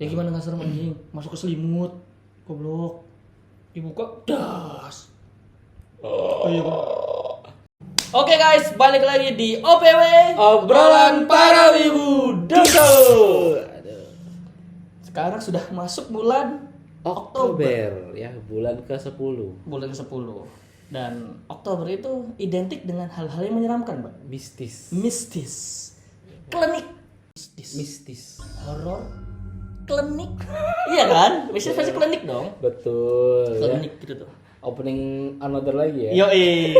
Ya gimana nggak serem anjing? Masuk ke selimut, goblok. Dibuka, das. Oh iya. Oke guys, balik lagi di OPW Obrolan para wibu dodo. Sekarang sudah masuk bulan Oktober ya, bulan ke-10. bulan ke-10. Dan Oktober itu identik dengan hal-hal yang menyeramkan, Mbak. Mistis. Mistis, klinik, Mistis. horor, klinik. Iya kan? Mistis pasti klinik dong. Betul. Ya. Klinik gitu tuh. Opening another lagi ya. Yoi.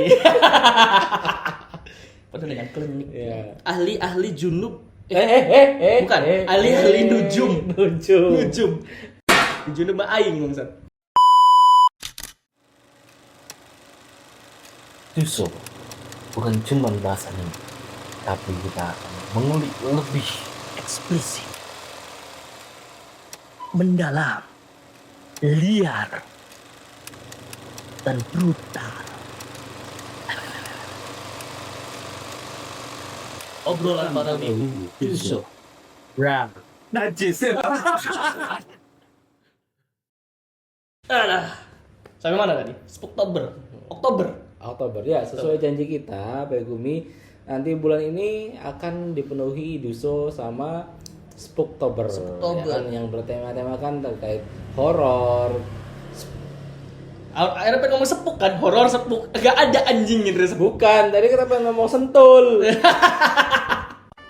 Penuh dengan klinik. Ya. Ahli-ahli junub. Bukan. Ahli-ahli nujum. Nujum. Nujum. Junub mah aing bangsat. Justru bukan cuma bahas anime, tapi kita akan mengulik lebih eksplisit, mendalam, liar, dan brutal. Obrolan para minggu. Justru rap najis. Alah. Sampai mana tadi? Oktober. Oktober ya, sesuai janji kita Begumi, nanti bulan ini akan dipenuhi Duso sama Spooktober. Spooktober. Ya kan, yang bertema-temakan terkait horor. Akhirnya pengen ngomong sepuk kan, horor sepuk. Gak ada anjing gitu sepuk. Bukan, tadi kita pengen ngomong sentul.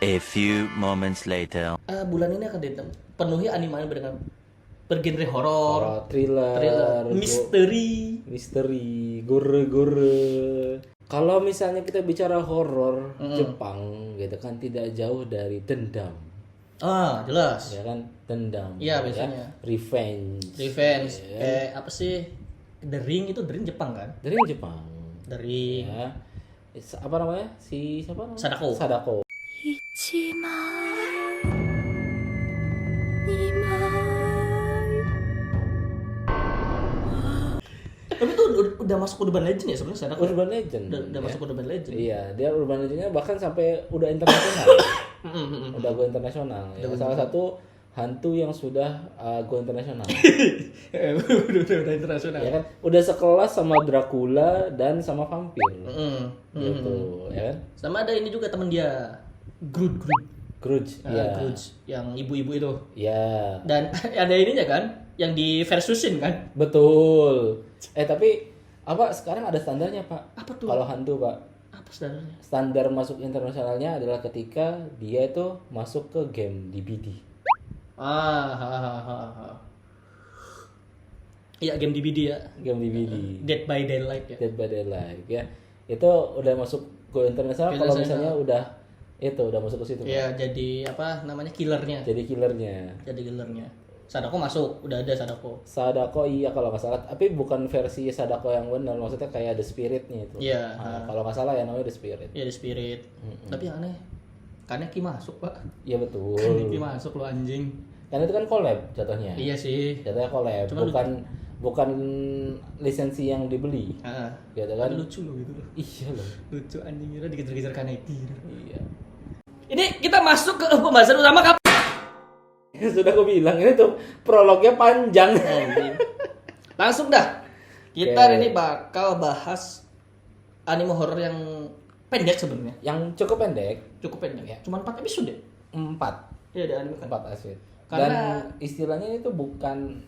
A few moments later. Bulan ini akan dipenuhi anime dengan bergenre horor, Horor, thriller, misteri. gore. Kalau misalnya kita bicara horor Jepang gitu kan, tidak jauh dari dendam. Ah, jelas. Ya kan, dendam. Iya, ya. biasanya. Revenge. Kayak apa sih? The Ring itu The Ring Jepang kan? Dari Jepang. The Ring. Ya. Apa namanya? Siapa namanya? Sadako. Tapi itu udah masuk Urban Legend ya sebenarnya Sadako. Urban Legend. Udah ya. masuk Urban Legend. Iya, dia Urban Legendnya bahkan sampai udah internasional. Udah go internasional. Ya. Salah satu hantu yang sudah go internasional. udah internasional. Ya kan, udah sekelas sama Dracula dan sama vampir. Gitu, ya kan? Sama ada ini juga teman dia, Groot. Grudge. Iya. Groot yang ibu-ibu itu. Iya. Dan ada ininya kan, yang di versusin kan? Betul. Tapi apa sekarang ada standarnya, Pak? Apa tuh? Kalau hantu, Pak. Apa standarnya? Standar masuk internasionalnya adalah ketika dia itu masuk ke game DVD. Iya, game DVD ya. Game DVD. Dead by Daylight ya. Dead by Daylight ya. Itu udah masuk go internasional kalau misalnya udah masuk ke situ. Iya, jadi apa namanya killernya. Jadi killernya. Sadako masuk, udah ada Sadako. Sadako iya kalau nggak salah, tapi bukan versi Sadako yang benar, maksudnya kayak The Spirit-nya itu. Iya. Kalau nggak salah ya namanya The Spirit. Iya, The Spirit. Tapi yang aneh, Kaneki masuk, Pak. Iya betul. Kaneki masuk lo anjing. Karena itu kan collab jatuhnya. Iya sih. Jatuhnya collab, Cuma bukan lisensi yang dibeli. Gitu kan. Tapi lucu lo gitu loh. Iya loh. Lucu anjing itu dikejar-kejar Kaneki. Iya. Ini kita masuk ke pembahasan utama kapan? Sudah aku bilang ini tuh prolognya panjang. Langsung dah. Kita hari ini bakal bahas anime horor yang pendek sebenarnya. Yang cukup pendek. Cukup pendek ya. Cuman 4 episode. 4 Iya, ada anime kan. 4 episode. Karena- Dan istilahnya itu bukan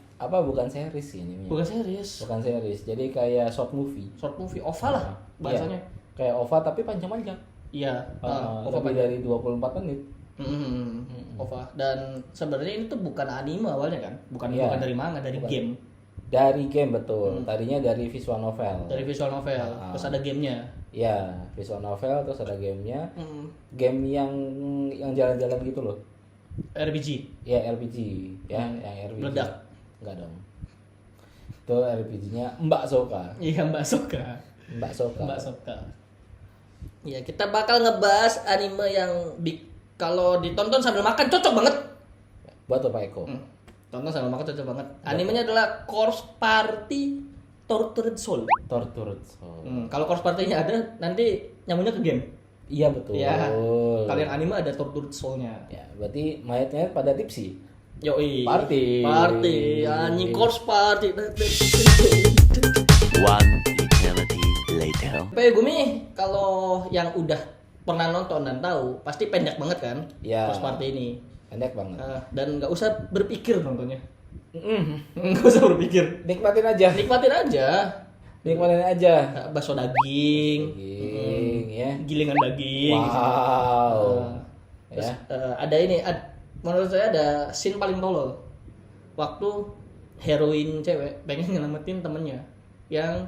series sih ini. Bukan series. Bukan series. Jadi kayak short movie. Short movie OVA lah bahasanya. Iya. Kayak OVA tapi panjang-panjang. Iya, OVA Lebih panjang. dari 24 menit. OVA. Dan sebenarnya ini tuh bukan anime awalnya kan? Bukan Iya. bukan dari manga, dari Bukan. game. Dari game betul. Tadinya dari visual novel. Dari visual novel. Terus ada gamenya. Iya, visual novel terus ada gamenya. Mm. Game yang jalan-jalan gitu loh. RPG. Ya RPG ya, yang RPG. Meledak. Enggak dong. Itu RPG-nya Mbak Soka. Iya, Mbak Soka. Mbak Soka. Mbak Soka. Ya, kita bakal ngebahas anime yang kalau ditonton sambil makan cocok banget. Buat Bapak Eko. Tonton sambil makan cocok banget. Animenya adalah Corpse Party Tortured Soul. Tortured Soul. Kalau Corpse Party-nya ada, nanti nyambungnya ke game. Iya betul. Ya. Kalau yang anime ada Tortured Soul-nya. Ya, berarti mayatnya pada tipsi. Yoi. Party. Anjing course party. One eternity later. Tapi Gumi kalau yang udah pernah nonton dan tahu pasti pendek banget kan Ya. course party ini. Pendek banget. Dan nggak usah berpikir nontonnya. Nggak usah berpikir. Nikmatin aja. Nikmatin aja. Nikmatin aja. Bakso daging, Ya. gilingan daging. Wow. Terus Ya. ada ini, menurut saya ada scene paling tolol. Waktu heroin cewek pengen nyelamatin temennya yang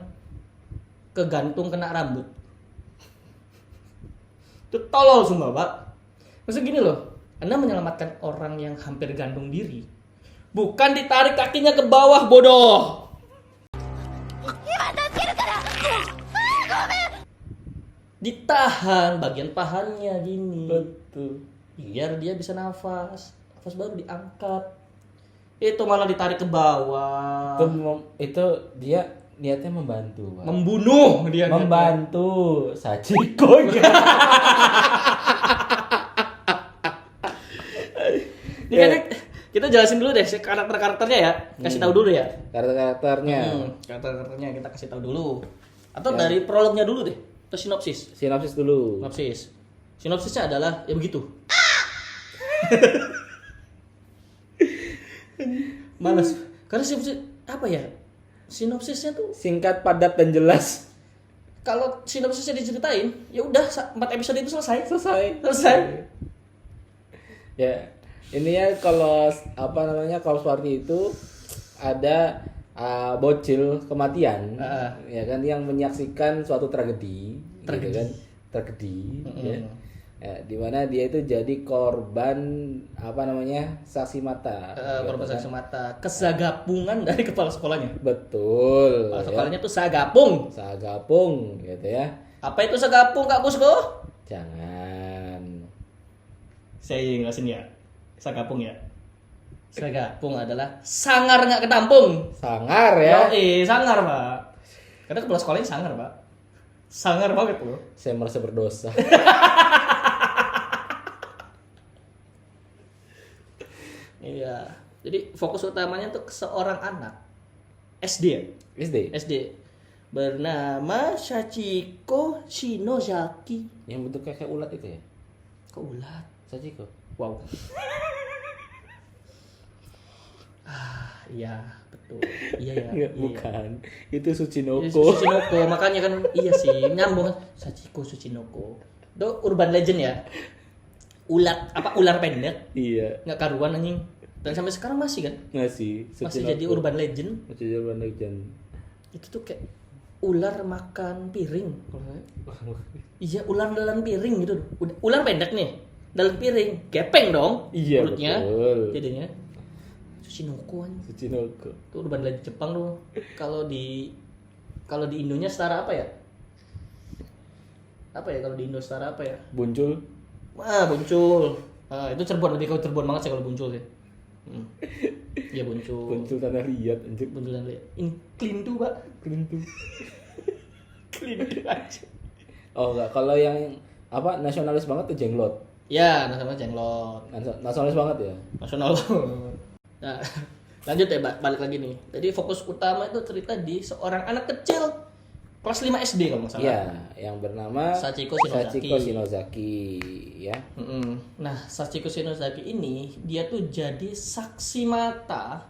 kegantung kena rambut. Itu tolol semua, Pak. Maksudnya gini loh, Anda menyelamatkan orang yang hampir gantung diri, bukan ditarik kakinya ke bawah, bodoh. Ditahan bagian pahannya gini. Betul. Biar dia bisa nafas baru diangkat. Itu malah ditarik ke bawah. Itu dia niatnya membantu, Pak. Membunuh dia. Membantu Sachiko. Ini kan kita jelasin dulu deh karakter-karakternya ya. Kasih tahu dulu ya. Karakternya. Karakter-karakternya kita kasih tahu dulu. Atau dari prolognya dulu deh. Atau sinopsis. Sinopsis dulu. Sinopsisnya adalah ya begitu. Males. Karena sinopsis apa ya? Sinopsisnya tuh Singkat, padat dan jelas. kalau sinopsisnya diceritain, ya udah 4 episode itu selesai. Ya. Ininya kalau apa namanya Course Party itu ada bocil kematian, ya kan, yang menyaksikan suatu tragedi. Gitu kan? Tragedi. Ya. Ya, di mana dia itu jadi korban apa namanya saksi mata. Korban saksi mata, kesagapungan dari kepala sekolahnya. Betul. Kepala sekolahnya tuh sagapung. Sagapung, gitu ya. Apa itu sagapung, Kak Busko? Jangan. Saya jelasin ya. Sagapung ya. Sagapung adalah sangar nggak ketampung. Sangar ya. Sangar, Pak. Karena kepala sekolahnya sangar, Pak. Sangar banget loh. Saya merasa berdosa. Iya. Jadi fokus utamanya tuh ke seorang anak SD ya? SD. Bernama Sachiko Shinozaki. Yang bentuknya kayak ulat itu ya? Kok ulat? Sachiko. Wow. Iya, betul. Iya ya. Enggak, iya. bukan. Itu Tsuchinoko. Tsuchinoko, makanya kan iya sih, nyambung kan. Sachiko Tsuchinoko. Itu urban legend ya. Ular pendek. Iya. Nggak karuan anjing. Dan sampai sekarang masih kan? Masih Jadi urban legend. Masih jadi urban legend. Itu tuh kayak ular makan piring kalau saya. Iya, ular dalam piring gitu. Ular pendek nih, dalam piring, gepeng dong. Iya, perutnya. betul. Jadinya Tsuchinoko anjing. Tsuchinoko. Itu urban legend Jepang tuh. Kalau di Indonya setara apa ya? Apa ya kalau di Indo setara apa ya? Buncul. Muncul. Itu Cirebon, lebih ke Cirebon banget sih kalau Buncul sih. Iya Buncul. Buncul tanah liat anjir. Buncul dan lihat. Ini Klintu, Pak. Klintu. Klintu aja. Oh enggak, kalau yang apa nasionalis banget tuh Jenglot. Ya, nasional jenglot. Nasionalis banget ya. Nasional. Nah, lanjut ya, balik lagi nih. Jadi fokus utama itu cerita di seorang anak kecil kelas 5 SD kalau nggak salah. Iya, yang bernama Sachiko Shinozaki ya. Nah, Sachiko Shinozaki ini dia tuh jadi saksi mata.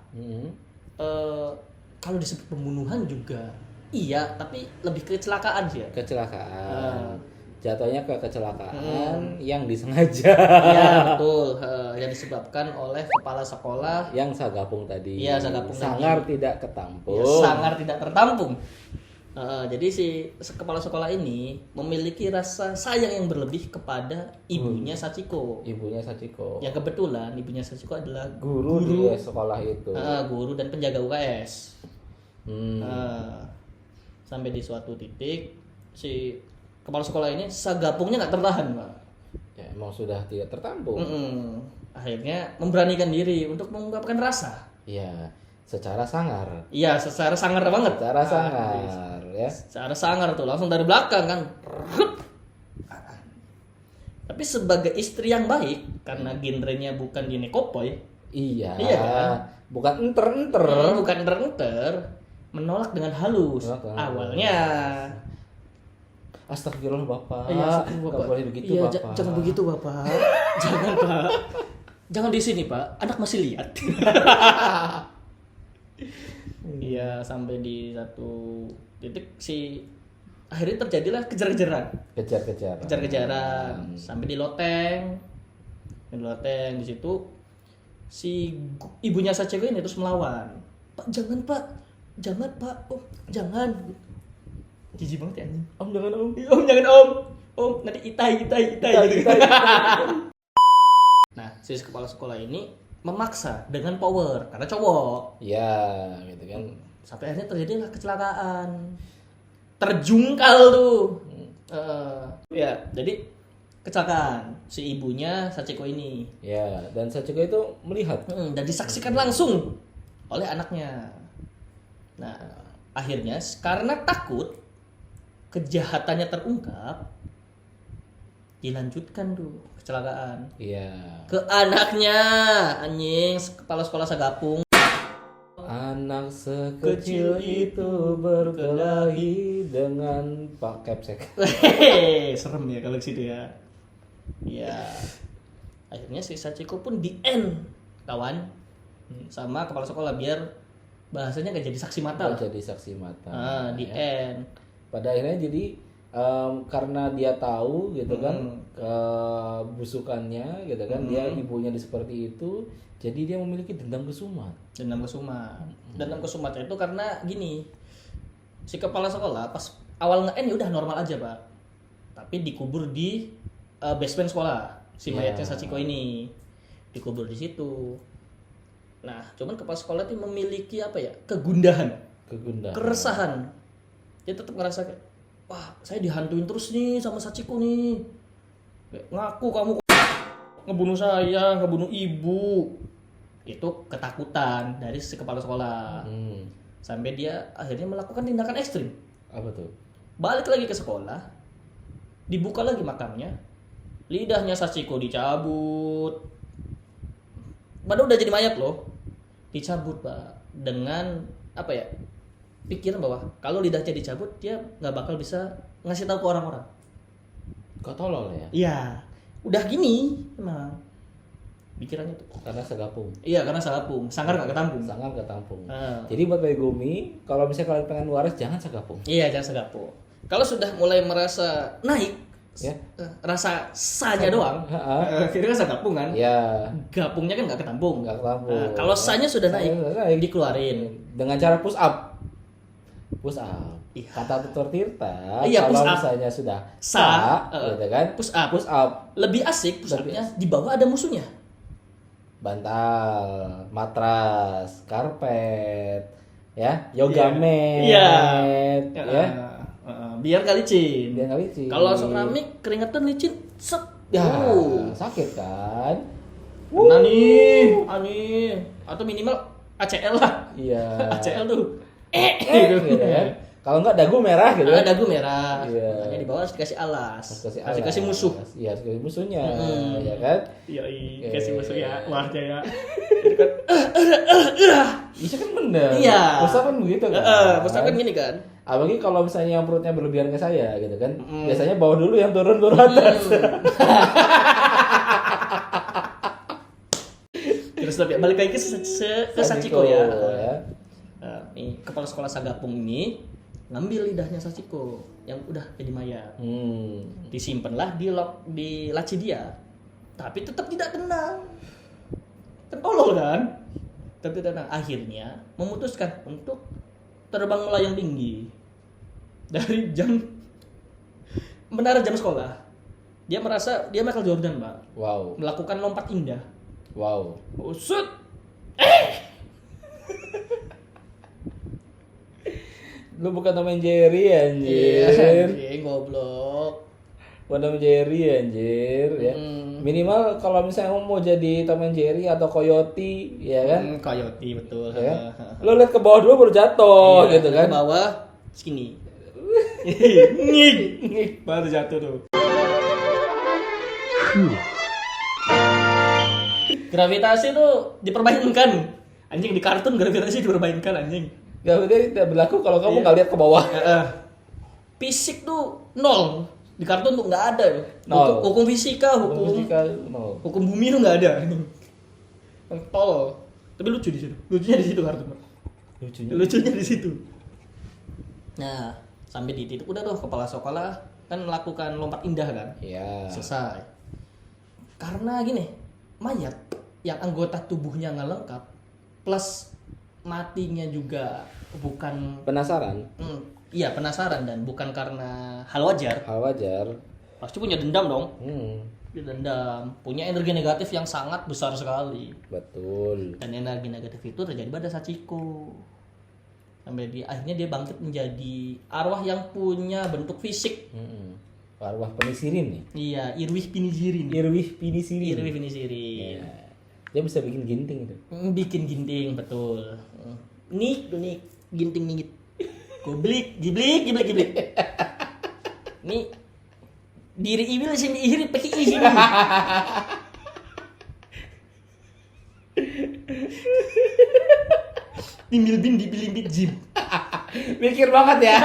Kalau disebut pembunuhan juga iya, tapi lebih kecelakaan sih ya. Kecelakaan. Jatuhnya ke kecelakaan yang disengaja. Iya, betul. Yang disebabkan oleh kepala sekolah yang sagapung tadi. Iya, sagapung sangar tadi. tidak ketampung. Ya, sangar tidak tertampung. Jadi si kepala sekolah ini memiliki rasa sayang yang berlebih kepada ibunya Sachiko. Ibunya Sachiko. Yang kebetulan ibunya Sachiko adalah guru di sekolah itu. Guru dan penjaga UKS. Hmm. Sampai di suatu titik si kepala sekolah ini sagapungnya nggak tertahan, Pak. Ya, emang sudah tidak tertampung. Akhirnya memberanikan diri untuk mengungkapkan rasa. Iya, secara sangar. Iya, secara sangar banget. Secara sangar, ya. Secara sangar tuh langsung dari belakang kan. Tapi sebagai istri yang baik, karena genrenya bukan di nekopoy, Iya. Iya kan? Bukan enter. Bukan enter, menolak dengan halus. Awalnya. Astagfirullah Bapak. Iya, Nggak boleh begitu iya, Bapak. jangan begitu Bapak. Jangan Pak. Jangan di sini Pak. Anak masih lihat. Iya, sampai di satu titik akhirnya terjadilah kejar-kejaran. Kejar-kejaran sampai di loteng. Di situ si ibunya Sachiko ini terus melawan. Pak, jangan Pak. Jangan Pak. Oh, jangan. Jijik banget ya anjing. Om jangan Om. Om jangan Om. Om nanti itai. Nah, si kepala sekolah ini memaksa dengan power karena cowok. Iya, gitu kan. Sampai akhirnya terjadilah kecelakaan. Terjungkal tuh. Ya, jadi kecelakaan si ibunya Sachiko ini. Ya, dan Sachiko itu melihat Dan disaksikan langsung oleh anaknya. Nah, akhirnya karena takut kejahatannya terungkap, dilanjutkan tuh kecelakaan. Iya. Ke anaknya, anjing, kepala sekolah Sagapung. Anak sekecil itu berkelahi dengan Pak Kepsek. Serem ya kalau situ ya. Ya. Akhirnya si Sachiko pun di end, kawan. Sama kepala sekolah biar bahasanya gak jadi saksi mata. Jadi saksi mata. Di end. Pada akhirnya jadi karena dia tahu gitu kan kebusukannya gitu kan, dia ibunya seperti itu, jadi dia memiliki dendam kesumat. Dendam kesumatnya itu karena gini, si kepala sekolah pas awal nge-end ya udah normal aja Pak, tapi dikubur di basement sekolah si mayatnya Sachiko ini, dikubur di situ. Nah cuman kepala sekolah itu memiliki apa ya, kegundahan. Keresahan. Dia tetap ngerasa kayak, wah saya dihantuin terus nih sama Sachiko nih. Kayak, ngaku kamu ngebunuh saya, ngebunuh ibu. Itu ketakutan dari si kepala sekolah. Sampai dia akhirnya melakukan tindakan ekstrim. Apa tuh? Balik lagi ke sekolah, dibuka lagi makamnya, lidahnya Sachiko dicabut. Padahal udah jadi mayat loh, dicabut Pak, dengan apa ya, pikiran bahwa kalau lidahnya dicabut dia nggak bakal bisa ngasih tahu ke orang-orang. Kok tolol ya? Iya, udah gini emang pikirannya tuh. Karena Sagapung. Iya, karena Sagapung, sangkar nggak ketampung. Sangat ketampung. Jadi buat Megumi, kalau misalnya kalian pengen waras jangan Sagapung. Iya, jangan Sagapung. Kalau sudah mulai merasa naik, Ya. rasa sanya doang, akhirnya kan Sagapung kan. Ya. Gapungnya kan nggak ketampung. Nggak ketampung. Kalau sanya sudah naik, naik, dikeluarin. dengan cara push up. Iya. Kata Tutur Tirta, Iya, push kalau up. misalnya sudah Sa, gitu kan, push up. push up, Lebih asik push Lebih up-nya di bawah ada musuhnya. bantal, matras, karpet, ya, yoga mat, Iya. ya, Biar gak licin. biar nggak licin. Kalau keramik keringetan licin, set. ya sakit kan, Nah nih, atau minimal ACL lah. iya, ACL tuh. gitu kan. Kalau nggak dagu merah gitu kan, Dagu merah. Iya. Makanya di bawah harus dikasih alas. Harus Kasih musuh. iya, harus kasih musuhnya, ya kan, Iya, kasih musuh ya. Wah, jaya. bisa kan bener, Iya. push up kan begitu kan, Push up kan gini kan. apalagi kalau misalnya yang perutnya berlebihan ke saya gitu kan, biasanya bawah dulu yang turun baru atas. Terus tapi balik lagi ke Sachiko ya. Nih kepala sekolah Sagapung ini ngambil lidahnya Sachiko yang udah jadi mayat. Disimpanlah di laci dia. Tapi tetap tidak tenang. Kan tolol kan? Tapi tidak tenang. Akhirnya memutuskan untuk terbang melayang tinggi dari menara jam sekolah. Dia merasa dia Michael Jordan, Pak. Wow, Melakukan lompat indah. wow. Usut. Lu bukan Tom and Jerry anjir. Iya, goblok. Bukan Tom and Jerry anjir ya. Minimal kalau misalnya mau jadi Tom and Jerry atau Coyote ya kan. Coyote betul. Ya kan? Lu lihat ke bawah dulu baru jatuh Iya, gitu kan. Ke bawah segini. Ngik. Baru jatuh tuh. Gravitasi tuh dipermainkan. Anjing di kartun gravitasi dipermainkan anjing. Gravitasi tidak berlaku kalau kamu nggak lihat ke bawah. Fisik tuh nol. Di kartun tuh nggak ada. Nol. Hukum fisika, Fisika, no. hukum bumi tuh nggak ada. Yang tol. Tapi lucu di situ. Lucunya di situ kartun. Lucunya di situ. Nah, sampai di titik udah tuh kepala sekolah kan melakukan lompat indah kan. Iya. Selesai. Karena gini, mayat yang anggota tubuhnya nggak lengkap plus matinya juga bukan Penasaran? iya penasaran dan bukan karena hal wajar. Hal wajar. Pasti punya dendam dong. Hmm. Dendam, punya energi negatif yang sangat besar sekali. Betul. Dan energi negatif itu terjadi pada Sachiko. Sampai akhirnya dia bangkit menjadi arwah yang punya bentuk fisik. Arwah penisirin nih. Iya, Irwih Pinizirin. Irwih penisirin. Irwih Pinizirin. Ya. Dia bisa bikin ginting itu. Bikin ginting betul. Nih, ginting ningit. Goblik, giblik. Nih diri ibil sini ihri pakai sini. Timbil bin dibilimbit jim. Mikir banget ya.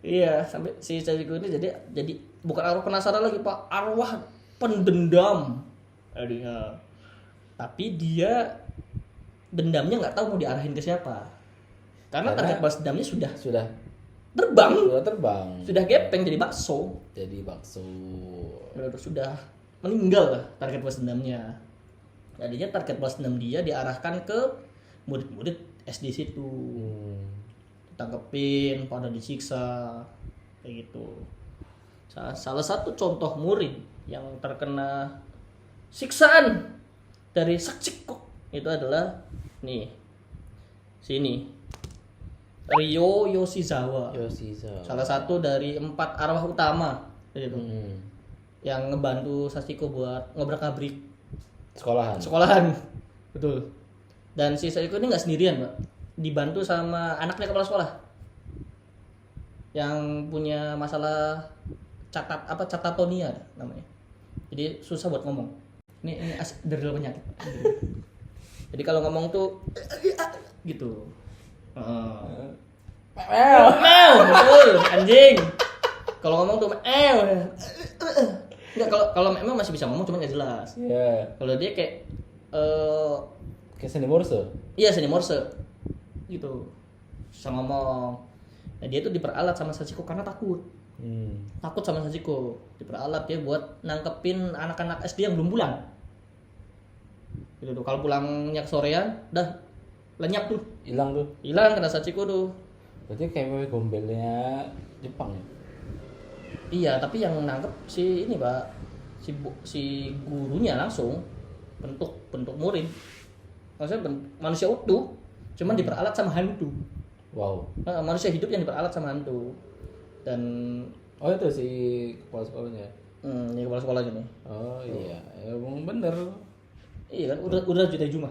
Iya, sampai si Sachiko ini jadi bukan arwah penasaran lagi, Pak. Arwah pendendam. Tadinya. Tapi dia dendamnya nggak tahu mau diarahin ke siapa. Karena target balas dendamnya sudah terbang. Sudah gepeng jadi bakso. Sudah meninggal lah target balas dendamnya. Jadinya target balas dendam dia diarahkan ke murid-murid SD situ. Ditangkepin, pada disiksa kayak gitu. Salah satu contoh murid yang terkena siksaan dari Sachiko itu adalah nih sini Ryo Yoshizawa. Salah satu dari 4 arwah utama gitu. Yang ngebantu Sachiko buat ngobrak-abrik sekolahan. Betul. Dan si Sachiko ini nggak sendirian, Pak. Dibantu sama anaknya kepala sekolah yang punya masalah catatonia namanya. Jadi susah buat ngomong. Ini dari penyakit. Jadi kalau ngomong tuh gitu. Meow, betul, anjing. Kalau ngomong tuh enggak, kalau memang masih bisa ngomong cuma nggak jelas. Iya. Kalau dia kayak Kayak seni Morse. Iya, seni Morse. Gitu. Susah ngomong. Nah, dia tuh diperalat sama Sachiko karena takut. Takut sama Sachiko. Diperalat dia buat nangkepin anak-anak SD yang belum pulang. Gitu tuh. Kalau pulangnya sorean, dah lenyap tuh. Hilang kena Sachiko tuh. Berarti kayak gombelnya Jepang ya? Iya, tapi yang nangkep si ini, Pak. Si gurunya langsung bentuk murid. Maksudnya manusia utuh, cuman diperalat sama hantu. Wow. Nah, manusia hidup yang diperalat sama hantu. Dan itu si kepala sekolahnya. Ini kepala sekolahnya nih. Oh iya, emang bener. Iya kan, udah juta Juma.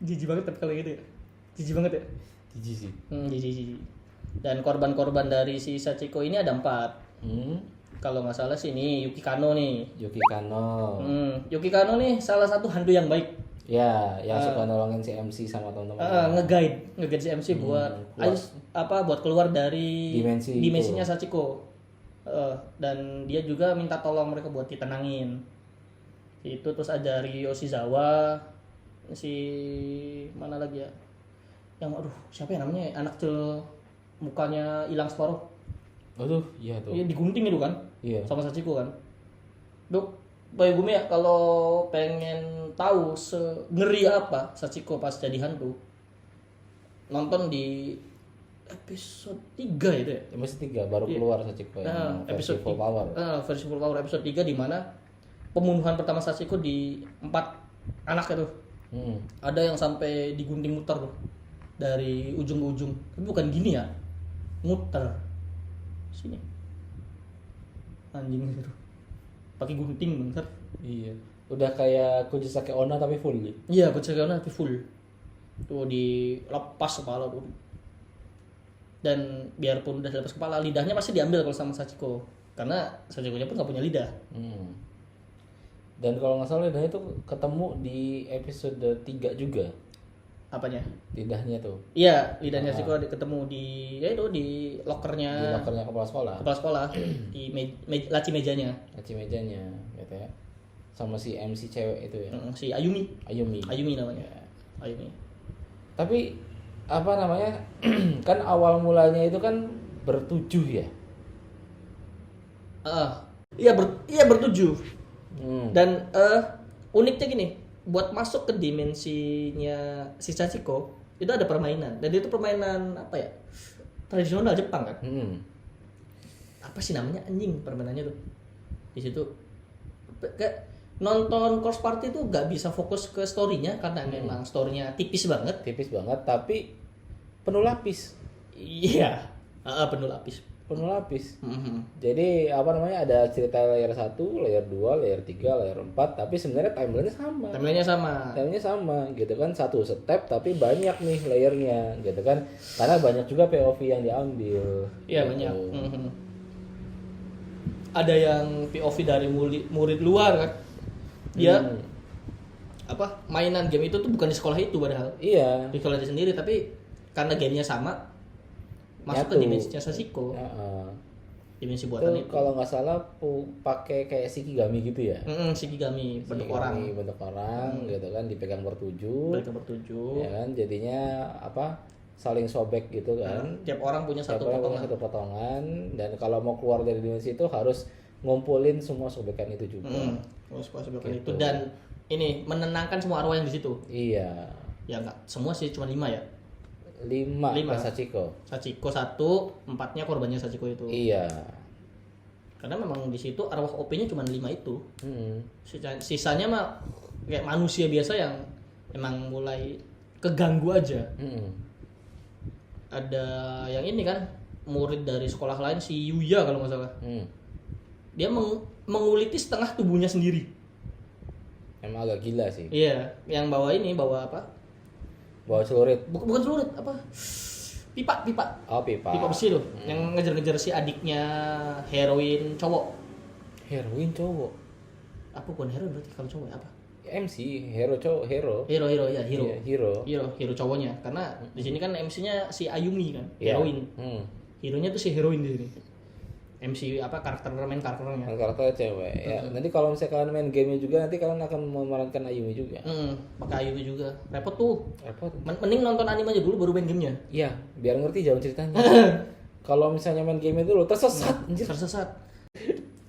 Jijik banget tapi kalau gitu ya. Jijik banget ya. Jijik sih. Jijik. Dan korban-korban dari si Sachiko ini ada 4. Kalau nggak salah sih ini Yuki Kano nih. Yuki Kano nih salah satu hantu yang baik. Ya, yang suka nolongin si MC sama teman-teman. Nge-guide si MC buat buat keluar dari dimensinya Sachiko. Dan dia juga minta tolong mereka buat ditenangin. Itu terus ada Ryo Yoshizawa, si mana lagi ya? Yang siapa ya namanya? Anak kecil mukanya hilang separuh. Iya tuh. Iya digunting itu kan? Iya. Sama Sachiko kan. Dok, Bayugumi ya kalau pengen tahu ngeri apa Sachiko pas jadi hantu, nonton di episode 3 itu ya? Episode 3 baru keluar Sachiko yang versi full power. Versi full power episode 3 di mana pembunuhan pertama Sachiko di 4 anak itu. Ada yang sampai digunting muter tuh dari ujung ke ujung. Tapi bukan gini ya. Muter. Sini. Anjing itu. Pakai gunting bentar. Iya. Udah kayak Kujisake Onna tapi full gitu. Iya, Kujisake Onna tapi full. Tuh dilepas kepala tuh. Dan biarpun udah lepas kepala, lidahnya pasti diambil kalau sama Sachiko. Karena Sachiko-nya pun nggak punya lidah. Dan kalau nggak salah lidahnya itu ketemu di episode 3 juga. Apanya? Lidahnya tuh. Iya, lidahnya Sachiko ketemu di di lokernya. Di lokernya kepala sekolah. Kepala sekolah di laci mejanya. Laci mejanya gitu ya. Sama si MC cewek itu ya. Si Ayumi. Ayumi namanya. Ya. Ayumi. Tapi apa namanya? Kan awal mulanya itu kan bertujuh ya. Iya bertujuh. Dan uniknya gini, buat masuk ke dimensinya si Sachiko itu ada permainan, dan itu permainan apa ya, tradisional Jepang kan. Apa sih namanya anjing permainannya tuh? Di situ kayak nonton Course Party tuh gak bisa fokus ke story-nya karena memang story-nya tipis banget tapi penuh lapis. Iya, penuh lapis. Jadi apa namanya, ada cerita layer 1, layer 2, layer 3, layer 4, tapi sebenarnya timelinenya sama gitu kan, satu step tapi banyak nih layernya gitu kan, karena banyak juga POV yang diambil. Iya, gitu. banyak. Ada yang POV dari murid luar kan. Dia mainan game itu tuh bukan di sekolah itu padahal. Iya. Di sekolah dia sendiri, tapi karena gamenya sama, masuk ke dimensinya Sachiko. Dimensi buatan itu. Kalau nggak salah pakai kayak Shikigami gitu ya. Shikigami bentuk orang gitu kan, dipegang bertujuh. Ya kan, jadinya saling sobek gitu kan. Tiap orang punya satu potongan, dan kalau mau keluar dari dimensi itu harus ngumpulin semua sobekan itu juga. Semua sobekan itu, dan ini menenangkan semua arwah yang di situ. Iya. Ya enggak semua sih, cuma 5 ya. 5 Sachiko 1, 4-nya korbannya Sachiko itu. Iya. Karena memang di situ arwah OP-nya cuma 5 itu. Sisanya mah kayak manusia biasa yang emang mulai keganggu aja. Ada yang ini kan, murid dari sekolah lain, si Yuya kalau nggak salah. Dia menguliti setengah tubuhnya sendiri. Emang agak gila sih. Iya, yang bawa apa? Bawa celurit. Bukan celurit, apa? Pipa. Oh, pipa. Pipa besi tuh, yang ngejar-ngejar si adiknya heroin cowok. Heroin cowok. Apa bukan heroin berarti kalau cowok apa? MC hero cowok, hero. Hero. Iya, Hero cowoknya. Karena di sini kan MC-nya si Ayumi kan, Iya. heroin. Hero-nya tuh si heroin di sini. MC main karakternya. Karakternya cewek. Ya, nanti kalau misalnya kalian main game juga, nanti kalian akan memerankan Ayumi juga. Pakai Ayumi juga. Repot tuh. Repot. Mending nonton anime aja dulu baru main gamenya. Iya, biar ngerti jalan ceritanya. Kalau misalnya main game dulu tersesat, anjir. Tersesat.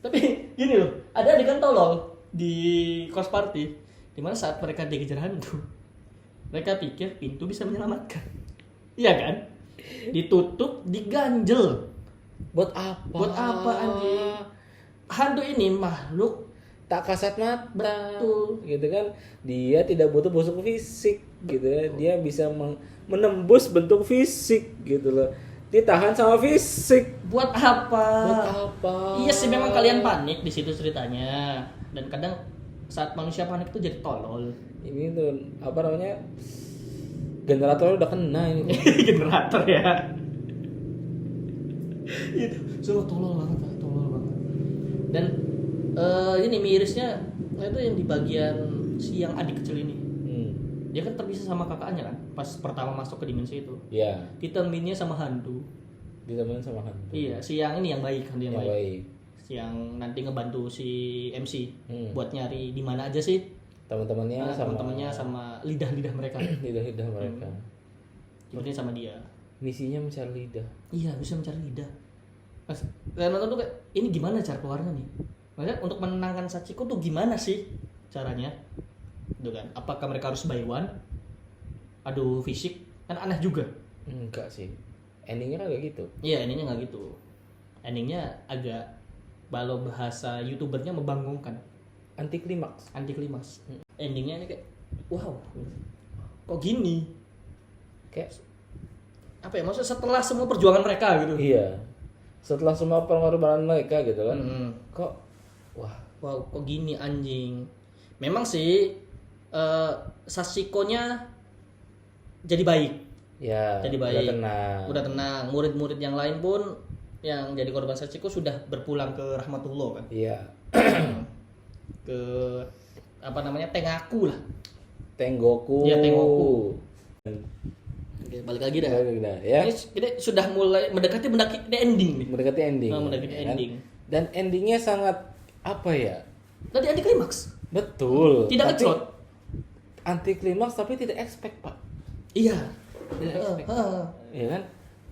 Tapi gini loh, ada adegan tolol di Course Party di mana saat mereka dikejar hantu, mereka pikir pintu bisa menyelamatkan. Iya kan? Ditutup, diganjel. Buat apa anjing? Hantu ini makhluk tak kasat mata. Betul. Gitu kan. Dia tidak butuh bentuk fisik gitu ya. Dia bisa menembus bentuk fisik gitu loh. Ditahan sama fisik. Buat apa? Iya sih, memang kalian panik di situ ceritanya. Dan kadang saat manusia panik itu jadi tolol. Ini tuh apa namanya? Generator udah kena ini. Generator ya. Itu semua tolol banget. Dan ini mirisnya itu yang di bagian si yang adik kecil ini. Dia kan terpisah sama kakaknya kan pas pertama masuk ke dimensi itu. Iya. Ditemenin sama hantu. Iya, si yang ini yang baik kan, dia yang baik. Si yang nanti ngebantu si MC buat nyari di mana aja sih teman-temannya sama lidah-lidah mereka. Lidah-lidah mereka. Sepertinya sama dia. Misinya mencari lidah. Iya, bisa mencari lidah. Saya nonton tuh kayak, ini gimana cara keluarnya nih? Maksudnya untuk menenangkan Sachiko tuh gimana sih caranya? Gitu kan? Apakah mereka harus by one? Adu fisik? Kan aneh juga. Enggak sih. Endingnya kan agak gitu. Iya, endingnya nggak gitu. Endingnya agak, kalau bahasa YouTubernya membangunkan. Anti klimaks. Endingnya ini kayak, wow, kok gini? Kayak apa ya? Maksudnya setelah semua perjuangan mereka gitu. Iya. Setelah semua pengorbanan mereka gitu kan. Kok wow, kok gini anjing. Memang sih Sachiko-nya jadi baik. Ya, jadi baik. udah tenang. Murid-murid yang lain pun yang jadi korban Sachiko sudah berpulang ke rahmatullah kan. Iya. Ke apa namanya? Tengaku lah. Tengoku. Iya, Tengoku. Oke, balik lagi dah. Ya. Ini sudah mulai mendekati ending nih. Mendekati ending. Mendekati ya kan? ending. Dan endingnya sangat apa ya? Tadi anti klimaks. Betul. Tidak Tapi ngecot. anti klimaks tapi tidak expect, Pak. Iya. Tidak expect. Ya kan?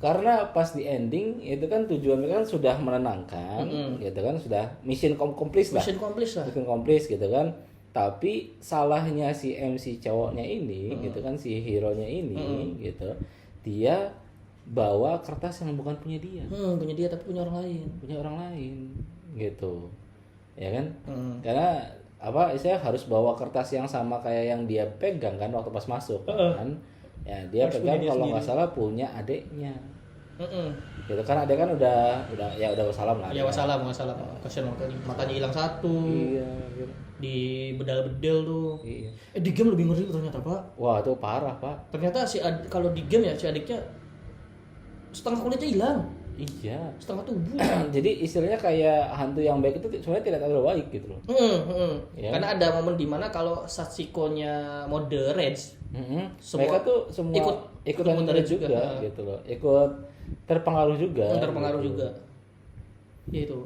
Karena pas di ending itu kan tujuan mereka kan sudah menenangkan, gitu kan, sudah mission complete lah. Mission complete gitu kan. Tapi salahnya si MC cowoknya ini, gitu kan, si hero-nya ini, gitu, dia bawa kertas yang bukan punya dia. Punya dia tapi punya orang lain, gitu, ya kan? Karena apa? Saya harus bawa kertas yang sama kayak yang dia pegang kan waktu pas masuk, kan? Ya dia Harus pegang punya dia kalau nggak sendiri. salah punya adeknya. Gitu kan, adek kan udah wassalam lah. Ya wassalam. Kasihan matanya hilang satu. Iya, gitu. Di bedal-bedel tuh. Iya. Di game lebih ngeri ternyata, Pak. Wah, itu parah, Pak. Ternyata kalau di game ya si adiknya setengah kulitnya hilang, Iya. setengah tubuh. Jadi istilahnya kayak hantu yang baik itu sebenarnya tidak terlalu baik gitu loh. Ya. Karena ada momen dimana kalau Sachiko-nya mode rage, semua Mereka tuh semua ikutan ikut rage juga. juga gitu loh. Ikut terpengaruh juga. Gitu. juga. Ya itu.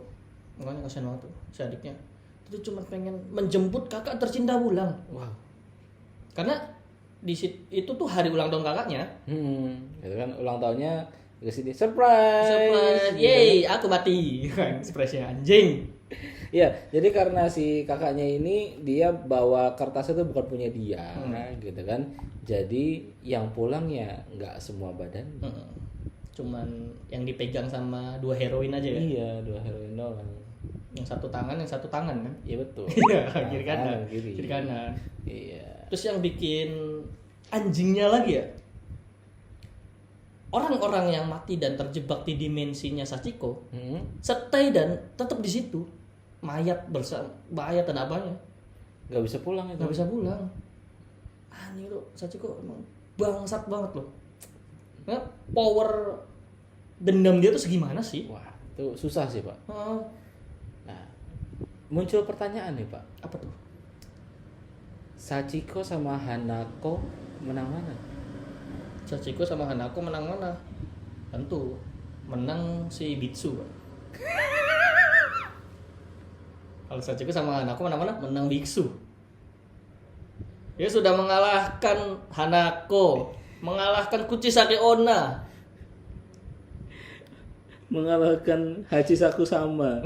Makanya kasihan banget tuh si adiknya. Itu cuma pengen menjemput kakak tercinta pulang. Wah. Karena itu tuh hari ulang tahun kakaknya. Gitu kan, ulang tahunnya ke sini surprise. Yeay, aku mati. Ekspresinya anjing. Iya, jadi karena si kakaknya ini dia bawa kertasnya itu bukan punya dia, gitu kan. Jadi yang pulang ya nggak semua badan. Cuman yang dipegang sama dua heroin aja ya. Iya, 2 heroin doang. Yang satu tangan kan? Iya betul. Iya, kiri Kanan, kanan. kiri. Kiri kanan. Iya. Terus yang bikin anjingnya lagi ya, orang-orang yang mati dan terjebak di dimensinya Sachiko, stay dan tetap di situ, mayat dan apanya, Nggak bisa pulang itu. nggak bisa pulang. Anjing tuh Sachiko emang bangsat banget loh. Nah, power dendam dia tuh segimana sih? Wah, itu susah sih, Pak. Heeh. Nah, muncul pertanyaan nih, Pak. Apa tuh? Sachiko sama Hanako menang mana? Sachiko sama Hanako menang mana? Tentu menang si Bitsu, Pak. Kalau Sachiko sama Hanako menang mana? Menang Biksu. Dia sudah mengalahkan Hanako, mengalahkan Kuchisake Onna, Mengalahkan Hachisaku sama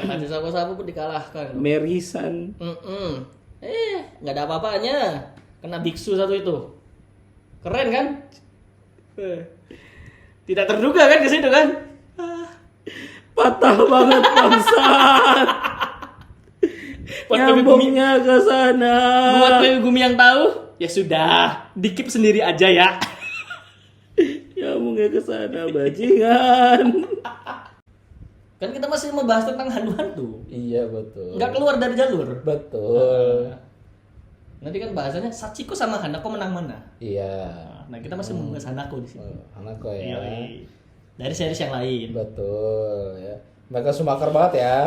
Hachisaku Sabu pun dikalahkan. Merisan. Nggak ada apa-apanya. Kena Biksu satu itu. Keren kan? Tidak terduga kan ke situ kan? Patah banget bangsat. Nyambungnya ke sana. Buat Megumi yang tahu, ya sudah, dikip sendiri aja ya. Nyambungnya ke sana bajingan. Kan kita masih membahas tentang hantu-hantu. Iya betul. Nggak keluar dari jalur. Betul. Nanti kan bahasanya Sachiko sama Hanako menang mana? Iya. Nah, kita masih membahas Hanako di sini. Hanako ya. Yoi. Dari series yang lain. Betul ya. Mereka sumakar banget ya.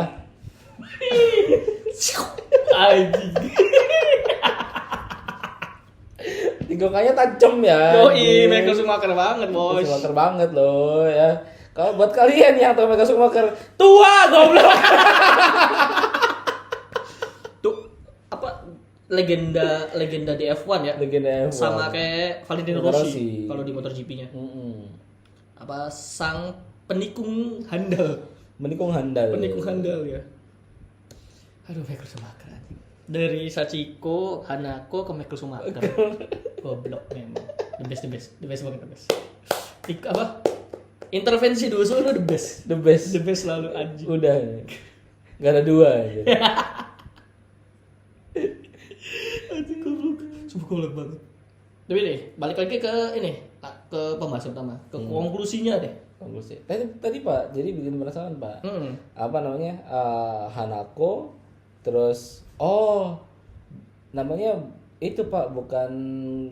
Anjing. Tinggokannya tajam ya. Yoi, mereka Schumacher banget, bos. Schumacher banget loh ya. Kalau buat kalian yang tahu Mega Schumacher tua goblok. Tuh apa legenda di F1 ya? Legenda F1. Sama kayak Valentino Rossi kalau di MotoGP-nya. Apa sang penikung handal. Menikung handal Ya. Aduh, Michael Schumacher anjing. Dari Sachiko, Hanako ke Michael Schumacher. Goblok memang. The best banget, the best. Apa? Intervensi dua solo the best. The best Selalu anjing. Udah. Gak ada dua aja. Anjing goblok. Sumpah goblok banget. Tapi deh, balik lagi ke ini, ke pembahasan utama, ke konklusinya deh. Konklusi. Tadi Pak, jadi bikin penasaran Pak. Apa namanya? Hanako, terus namanya itu Pak, bukan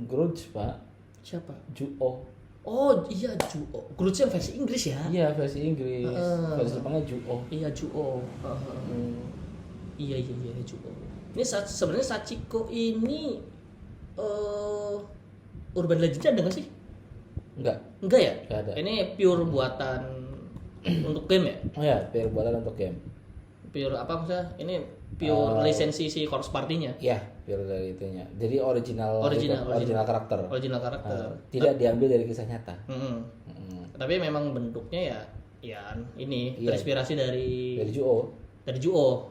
Grudge Pak. Siapa? Juo. Oh iya Juo. Kurucing versi Inggris ya? Iya, versi Inggris. Versi Jepangnya Juo. Iya Juo. Iya Juo. Ini sebenarnya Sachiko ini Urban Legends ada nggak sih? Enggak ya? Nggak ada. Ini pure buatan untuk game ya? Oh ya, pure buatan untuk game. Pure apa maksudnya? Ini pure lisensi si Corpse Party-nya. Iya, pure dari itunya. Jadi original karakter. Original karakter. Tidak diambil dari kisah nyata. Tapi memang bentuknya ya ini Iya. terinspirasi dari Juo. Dari Juo.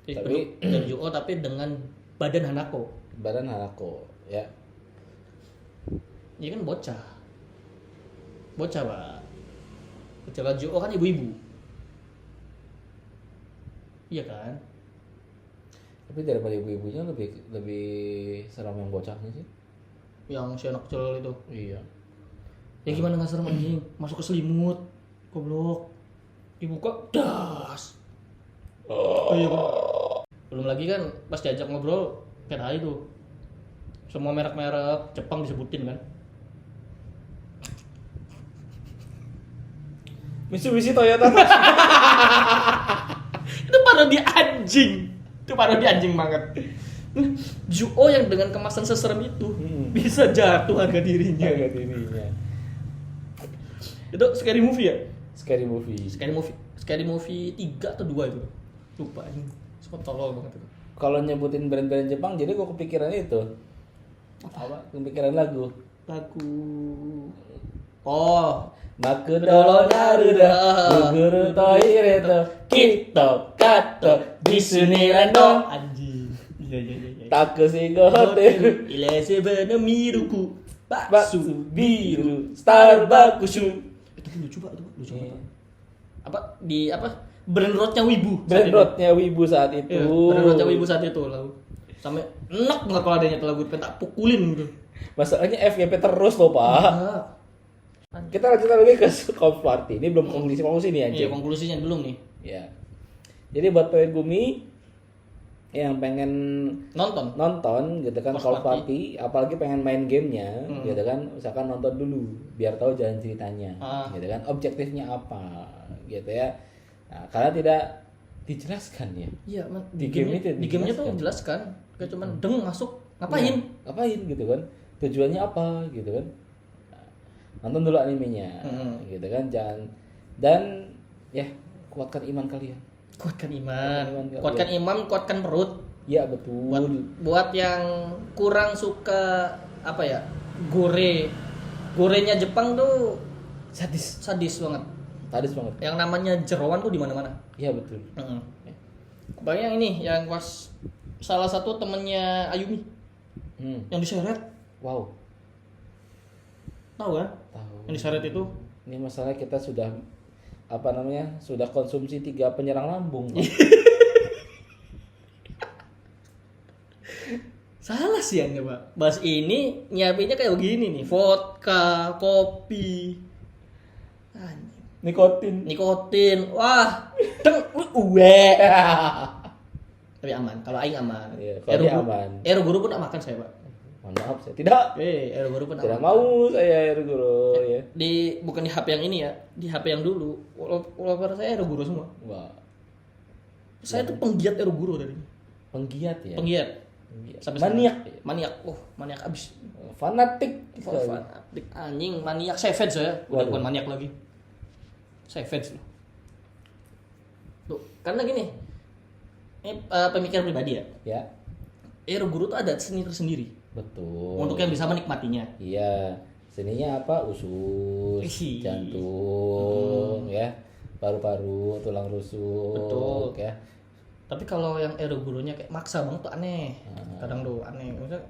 Jadi Tapi- bentuk dari Juo tapi dengan badan Hanako. Badan Hanako, ya. Ini kan bocah, Pak. Bocah Juo kan ibu-ibu. Iya kan? Tapi daripada ibu-ibunya lebih seram yang bocahnya sih. Yang si anak kecil itu. Iya. Ya gimana nggak serem anjing? Masuk ke selimut, goblok. Dibuka, das. Oh iya, Pak. Belum lagi kan pas diajak ngobrol kayak tadi tuh. Semua merek-merek Jepang disebutin kan. Mitsubishi, Toyota. Itu parodi anjing banget. Juo yang dengan kemasan seserem itu bisa jatuh harga dirinya. Itu scary movie ya? Scary movie. Scary movie 3 atau 2 itu. Lupa ini. Semua tolol banget itu. Kalau nyebutin brand-brand Jepang, jadi gue kepikiran itu. Apa? Kepikiran lagu. Oh, Makudolo Naruda, Guguru Toireto, Kito Kato, Disunirando, anjing. Iya. Takusigo Hotel, Ilese bana miruku. Baksu Biru, Starbucks. Itu lucu banget. Apa brand roadnya Wibu. Brand roadnya Wibu saat itu. Iya, brand roadnya Wibu saat itu lagu. Sampai enak banget kalau adanya lagu pengen tak pukulin gitu. Masalahnya FYP terus loh, Pak. Kita lanjut lagi ke Corpse Party. Ini belum konklusi nih Iya, anjing. konklusinya belum nih. Ya. Jadi buat Toei Gumi yang pengen nonton gitu kan Corpse Corpse Party, apalagi pengen main gamenya gitu kan, misalkan nonton dulu biar tahu jalan ceritanya gitu kan, objektifnya apa gitu ya. Nah, karena tidak dijelaskan ya. Iya, Di game itu di gamenya tuh dijelaskan. jelaskan. Kayak cuman deng masuk ngapain? Ngapain gitu kan? Tujuannya apa gitu kan? Nah, nonton dulu animenya gitu kan, jangan, dan ya kuatkan iman kalian. Kuatkan iman, kuatkan perut. Ya betul. Buat yang kurang suka apa ya? Gorenya Jepang tuh sadis banget. Sadis banget. Yang namanya jeroan tuh di mana-mana. Iya betul. Bang yang ini yang pas salah satu temennya Ayumi yang diseret. Wow. Tahu kan? Tahu. Yang diseret itu. Ini masalah kita sudah sudah konsumsi 3 penyerang lambung. Pak. Salah sih yang Pak. Bahas ini nyiapinnya kayak begini nih, vodka, kopi. Nikotin. Wah, uwe. Tapi aman. Kalau aing aman. Iya, kalau dia aman. Guru pun tak makan saya, Pak. Mohon maaf saya tidak. Guru pun Tidak mau saya Guru ya. Bukan di HP yang ini ya, di HP yang dulu. Walaupun saya Guru semua. Wah. Saya tuh penggiat Guru dari. Penggiat ya. Penggiat. Sampai maniak. Maniak abis. Fanatik. Fanatik anjing, maniak savage saya. Udah bukan maniak lagi. Savage loh. Tuh, karena gini. Ini pemikiran pribadi ya. Ya. Guru tuh ada seni tersendiri. Betul. Untuk yang bisa menikmatinya. Iya. Seninya apa? Usus, jantung, ya. Paru-paru, tulang rusuk. Betul. Ya. Tapi kalau yang gurunya kayak maksa banget tuh aneh. Kadang tuh aneh. Maksudnya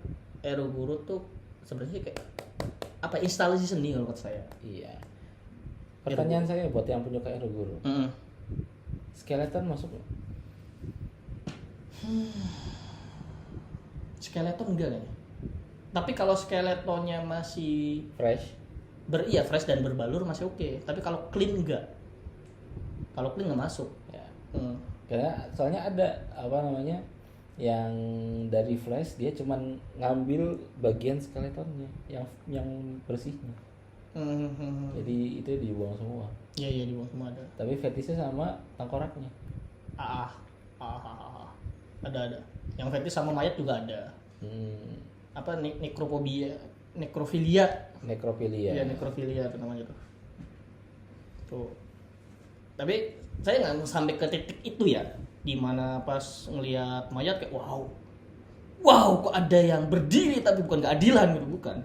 guru tuh sebenarnya kayak apa instalasi seni kalau kata saya. Iya. Pertanyaan saya buat yang penyuka Guru. Skeleton masuk nggak? Skeleton enggak kayaknya. Tapi kalau skeletonnya masih Fresh. fresh dan berbalur masih oke. Tapi kalau clean enggak. Kalau clean nggak masuk. Ya. Karena soalnya ada yang dari Flash dia cuman ngambil bagian skeletonnya yang bersihnya. Jadi itu dibuang semua. Iya dibuang semua ada. Tapi fetishnya sama tengkoraknya. Ada. Yang fetish sama mayat juga ada. Apa nekrofilia. Nekrofilia. Iya nekrofilia itu namanya tuh. Tuh. Tapi saya nggak sampai ke titik itu ya, dimana pas ngelihat mayat kayak wow kok ada yang berdiri tapi bukan keadilan gitu, bukan.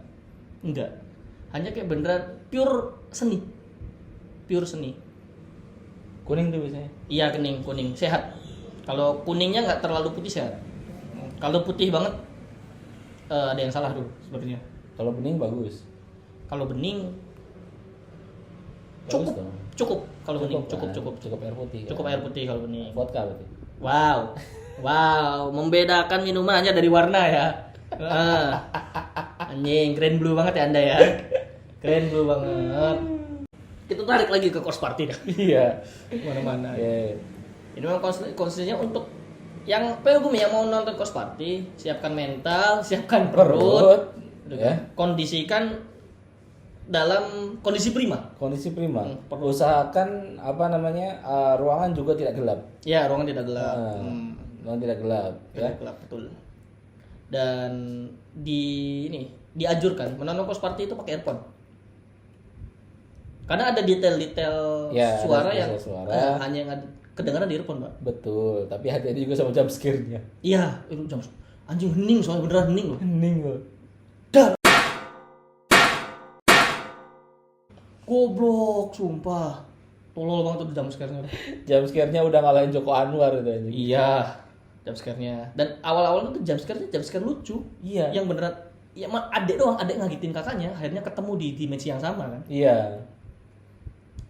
Enggak. Hanya kayak beneran pure seni. Kuning tuh biasanya. Iya kuning sehat. Kalau kuningnya nggak terlalu putih sehat. Kalau putih banget ada yang salah tuh sebenarnya. Kalau bening bagus. Kalau bening Bagus dong. cukup. Kalau bening cukup. Cukup air putih. Cukup kan? air putih kalau bening. Vodka berarti. Wow, membedakan minuman hanya dari warna ya. Anjing, keren blue banget ya Anda ya. Keren blue banget. Kita tarik lagi ke course party dah. Iya. Mana-mana. Yeah. Ini memang konsepnya untuk yang pelgum yang mau nonton course party, siapkan mental, siapkan perut, ya. Kondisikan dalam kondisi prima. Usahakan ruangan juga tidak gelap. Ya, ruangan tidak gelap. Ruangan tidak gelap, ya. Gelap betul. Dan dianjurkan menonton course party itu pakai earphone. Karena ada detail-detail Ya, suara ada yang suara. hanya yang kedengaran di earphone, Pak. Betul, tapi hati-hati juga sama jump scare-nya. Iya, itu anjing hening, soalnya beneran hening loh. Hening loh. Goblok, sumpah. Tolol banget tuh jump scare-nya. Jump scare-nya udah ngalahin Joko Anwar itu anjing. Iya, jump scare-nya. Dan awal-awal tuh jump scare lucu. Iya. Yang beneran adek ngagitin kakaknya, akhirnya ketemu di dimensi yang sama kan. Iya.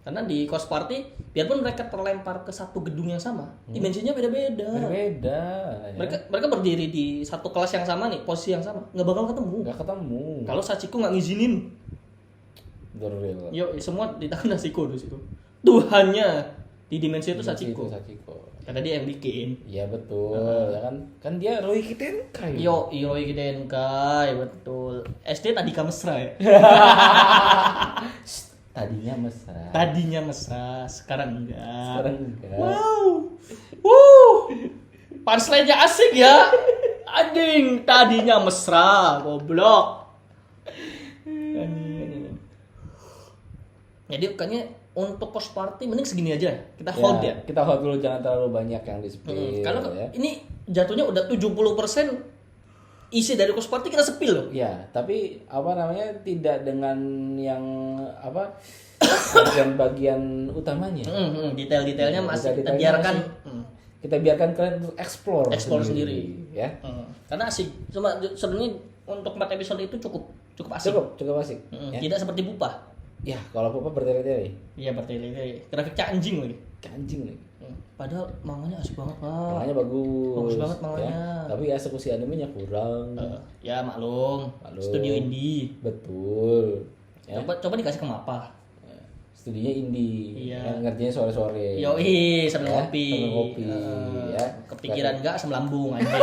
Karena di course party, biarpun mereka terlempar ke satu gedung yang sama, dimensinya beda-beda. Berbeda. Ya. Mereka berdiri di satu kelas yang sama nih, posisi yang sama, nggak bakal ketemu. Nggak ketemu. Kalau Sachiko nggak ngizinin, Dorel. semua di tangan Sachiko di situ. Tuhannya di dimensi itu Sachiko. Karena dia yang bikin. Iya betul. Ya kan dia Roy Kitenkai. Roy Kitenkai, betul. SD tadi Kamesra ya. Tadinya mesra, sekarang enggak. Wow. Punchline-nya asik ya. Anjing, tadinya mesra, goblok. Jadi bukannya untuk course party mending segini aja. Kita hold ya. Kita hold dulu, jangan terlalu banyak yang di-spill. Karena ya. ini jatuhnya udah 70% isi dari course party kita sepil loh. Ya, tapi tidak dengan yang bagian utamanya. Detail-detailnya masih kita detail-detailnya biarkan. Kita biarkan kalian untuk explore sendiri. Ya. Karena asik. Cuma sebenarnya untuk 4 episode itu cukup asik. Cukup asik. Ya. Tidak seperti Pupa. Ya, kalau Pupa bertele-tele. Iya, bertele-tele. Grafiknya anjing lagi. Padahal manganya asik banget, Pak. Manganya bagus. Bagus banget manganya. Ya. Tapi eksekusi animenya kurang. Ya maklum. Studio indie. Betul. Ya. Coba dikasih ke Mapa. Studionya indie. Iya. Yang ngerjain sore-sore. Yoi, sambil ngopi. Ya. Kepikiran enggak asam lambung anjing.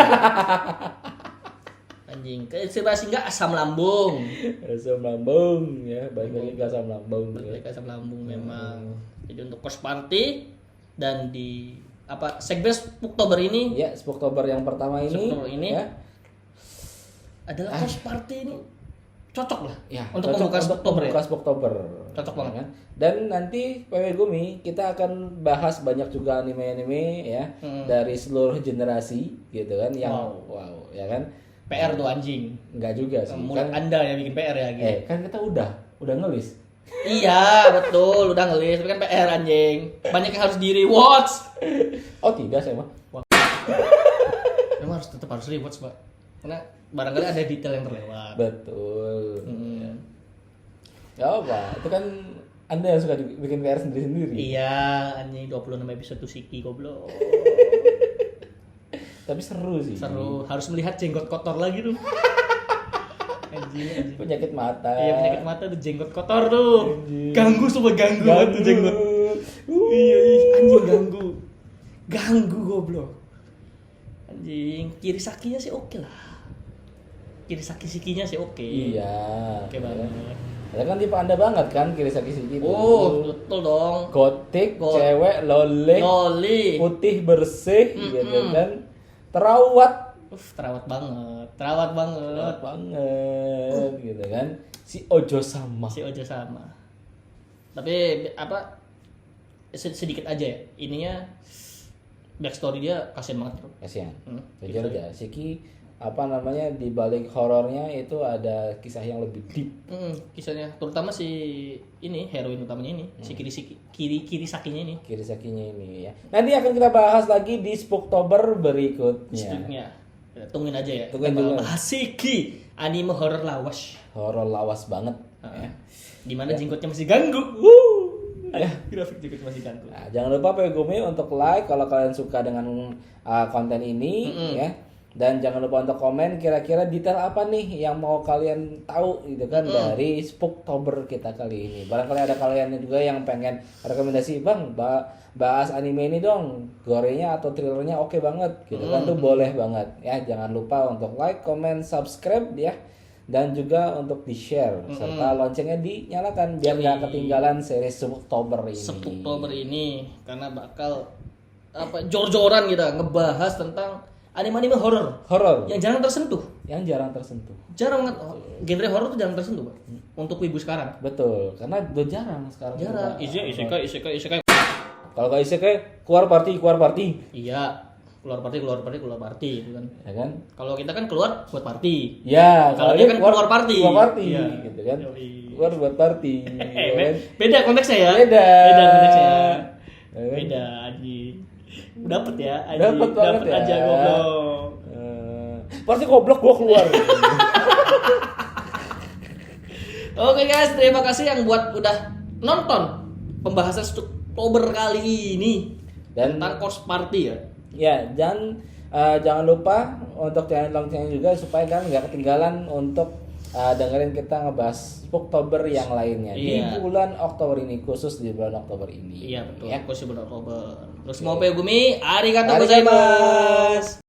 Anjing, keinspirasi enggak asam lambung. Asam lambung ya, balik lagi ke asam lambung. Balik ke asam lambung memang. Jadi untuk course party dan di segmen Spooktober ini ya, Spooktober yang pertama ini ya, adalah course party ini cocok lah ya, untuk membuka Spooktober. Cocok banget kan? Dan nanti PW Gumi kita akan bahas banyak juga anime-anime ya dari seluruh generasi gitu kan yang wow ya kan. PR tuh anjing. Enggak juga sih. Mulut kan, Anda yang bikin PR ya gitu. Kan kita udah ngelis. Iya, betul, udah ngelis, tapi kan PR anjing. Banyak yang harus di-rewatch. Oh, tidak saya mah. Memang tetap harus rewatch, Pak. Karena barangkali ada detail yang terlewat. Betul. Ya apa? Itu kan Anda yang suka bikin PR sendiri-sendiri. Iya, anjing 26 episode tuh Siki goblok. Tapi seru sih. Seru, harus melihat jenggot kotor lagi tuh. Anjing. Penyakit mata. Iya, penyakit mata tuh jenggot kotor tuh. Anjing. Ganggu tuh jenggot. Iya, anjing ganggu. Ganggu goblok. Anjing, Kirisakinya sih oke lah. Kirisaki Shikinya sih oke. Iya. Oke banget. Ada kan tipe Anda banget kan Kirisaki Shiki itu. Oh, betul dong. Gotik, cewek, loli, putih bersih, gitu kan. Terawat. Terawat banget. Gitu kan. Si Ojo sama. Tapi apa sedikit aja ya. Ininya backstory dia kasian banget, Bro. Kasihan. Jujur Gitu aja, Shiki apa namanya di balik horornya itu ada kisah yang lebih deep. Kisahnya terutama si ini heroin utamanya ini, si Kirisakinya ini. Kirisakinya ini ya. Nanti akan kita bahas lagi di Spooktober berikutnya. Ya, tungguin aja ya. Tungguin kita dulu. bahas Shiki, anime horor lawas. Horor lawas banget. Ya. Dimana jenggotnya masih ganggu. Ya. Grafik jenggotnya masih ganggu. Nah, jangan lupa Pegumi untuk like kalau kalian suka dengan konten ini ya. Dan jangan lupa untuk komen kira-kira detail apa nih yang mau kalian tahu gitu kan dari Spooktober kita kali ini. Barangkali ada kalian juga yang pengen rekomendasi, Bang, bahas anime ini dong, gorenya atau thrillernya oke banget gitu kan, tuh boleh banget ya. Jangan lupa untuk like, comment, subscribe ya. Dan juga untuk di-share serta loncengnya dinyalakan biar nggak ketinggalan series Spooktober ini. Karena bakal apa jor-joran kita ngebahas tentang anime-anime horor yang jarang tersentuh. Jarang banget. Genre horor tuh jarang tersentuh, Pak. Untuk ibu sekarang. Betul, karena udah jarang sekarang. Jarang. Isekai. Kalau nggak isekai keluar party. Iya, keluar party gitu kan. Ya kan? Kalau kita kan keluar buat party. Ya, kalau dia kan keluar party. Iya. Gitu kan. Yoi. Keluar buat party. Ya kan? Beda konteksnya ya. Beda konteksnya. Ya kan? Beda anjing. Dapet ya, Dapet banget ya. aja goblok. Pasti goblok gua keluar. Oke guys, terima kasih yang buat udah nonton pembahasan Spooktober kali ini Dan tentang course party ya. Ya, jangan lupa untuk channel loncengnya juga supaya kan nggak ketinggalan untuk dengerin kita ngebahas Spooktober yang lainnya di bulan Oktober ini, khusus di bulan Oktober ini. Iya betul. Ya. Khusus bulan Oktober. Terus mau Pegumi, arigatou gozaimasu.